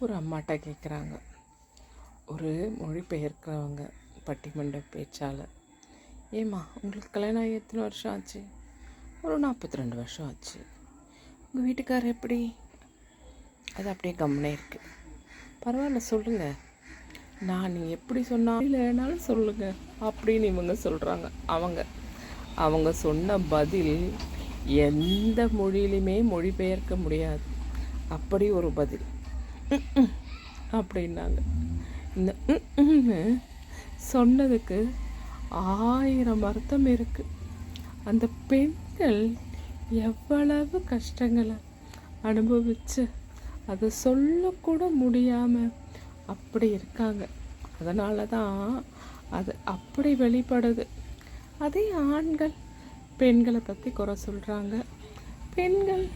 ஒரு அம்மாட்ட கேட்குறாங்க. ஒரு மொழிபெயர்க்கிறவங்க பட்டிமன்ற பேச்சாளர், ஏம்மா உங்களுக்கு கல்யாணம் ஆகி எத்தனை வருஷம் ஆச்சு? ஒரு 42 வருஷம் ஆச்சு. உங்கள் வீட்டுக்காரர் எப்படி? அது அப்படியே கம்முனே இருக்குது. பரவாயில்ல சொல்லுங்கள், நான் நீ எப்படி சொன்னாலும் இல்லைனாலும் சொல்லுங்கள் அப்படின்னு இவங்க சொல்கிறாங்க. அவங்க சொன்ன பதில் எந்த மொழியிலுமே மொழிபெயர்க்க முடியாது. அப்படி ஒரு பதில் அப்படின்னாங்க. இந்த சொன்னதுக்கு 1000 அர்த்தம் இருக்குது. அந்த பெண்கள் எவ்வளவு கஷ்டங்களை அனுபவித்து அதை சொல்லக்கூட முடியாமல் அப்படி இருக்காங்க. அதனால தான் அது அப்படி வெளிப்படுது. அதே ஆண்கள் பெண்களை பற்றி குறை சொல்கிறாங்க, பெண்கள்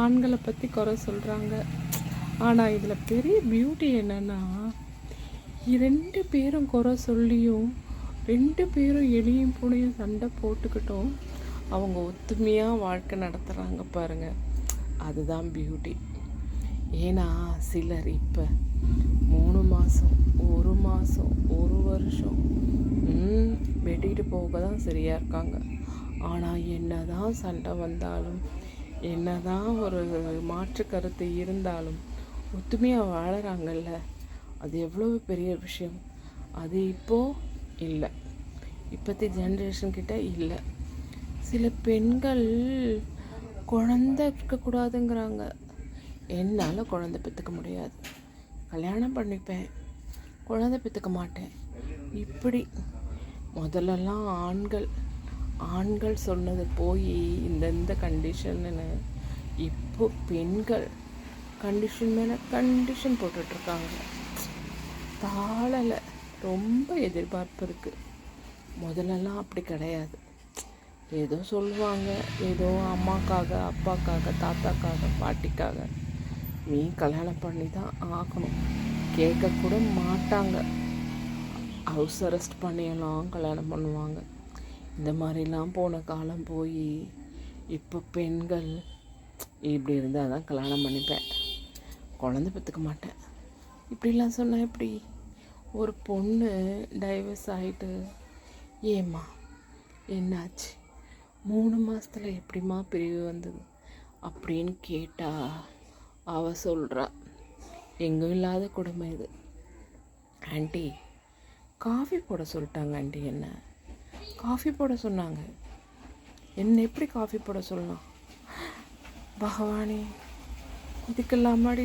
ஆண்களை பற்றி குறை சொல்கிறாங்க. ஆனால் இதில் பெரிய பியூட்டி என்னென்னா, 2 பேரும் குறை சொல்லியும் 2 பேரும் எலியும் பூனையும் சண்டை போட்டுக்கிட்டோம் அவங்க ஒத்துமையாக வாழ்க்கை நடத்துகிறாங்க பாருங்கள். அதுதான் பியூட்டி. ஏன்னா சிலர் இப்போ 3 மாதம் 1 மாதம் 1 வருஷம் வெட்டிட்டு போக தான் சரியாக இருக்காங்க. ஆனால் என்ன தான் சண்டை வந்தாலும், என்ன தான் ஒரு மாற்று கருத்து இருந்தாலும் ஒத்துமையாக வாழறாங்கல்ல, அது எவ்வளோ பெரிய விஷயம். அது இப்போது இல்லை, இப்போத்தி ஜென்ரேஷன்கிட்ட இல்லை. சில பெண்கள் குழந்தை இருக்கக்கூடாதுங்கிறாங்க. என்னால் குழந்தை பெற்றுக்க முடியாது, கல்யாணம் பண்ணிப்பேன், குழந்தை பெற்றுக்க மாட்டேன். இப்படி முதல்லலாம் ஆண்கள் சொன்னது போய் இந்த கண்டிஷன்னு இப்போ பெண்கள் கண்டிஷன் மேலே கண்டிஷன் போட்டுட்ருக்காங்க. தாழலை, ரொம்ப எதிர்பார்ப்பு இருக்குது. முதல்லலாம் அப்படி கிடையாது. ஏதோ சொல்லுவாங்க, ஏதோ அம்மாக்காக அப்பாக்காக தாத்தாக்காக பாட்டிக்காக நீ கல்யாணம் பண்ணி தான் ஆகணும், கேட்கக்கூட மாட்டாங்க. ஹவுஸ் அரெஸ்ட் பண்ணியெல்லாம் கல்யாணம் பண்ணுவாங்க. இந்த மாதிரிலாம் போன காலம் போய் இப்போ பெண்கள் இப்படி இருந்தால் தான் கல்யாணம் பண்ணிப்பேன், குழந்தை பெற்றுக்க மாட்டேன், இப்படிலாம் சொன்னால் எப்படி? ஒரு பொண்ணு டைவர்ஸ் ஆகிட்டு, ஏம்மா என்னாச்சு, 3 மாதத்தில் எப்படிம்மா பிரிவு வந்தது அப்படின்னு கேட்டால் அவள் சொல்கிறா, எங்கும் இல்லாத கொடுமை இது. ஆண்டி காஃபி போட சொல்லிட்டாங்க ஆண்டி, என்ன காஃபி போட சொன்னாங்க, என்ன எப்படி காஃபி போட சொல்லலாம்? பகவானே, இதுக்கெல்லாம் மாடி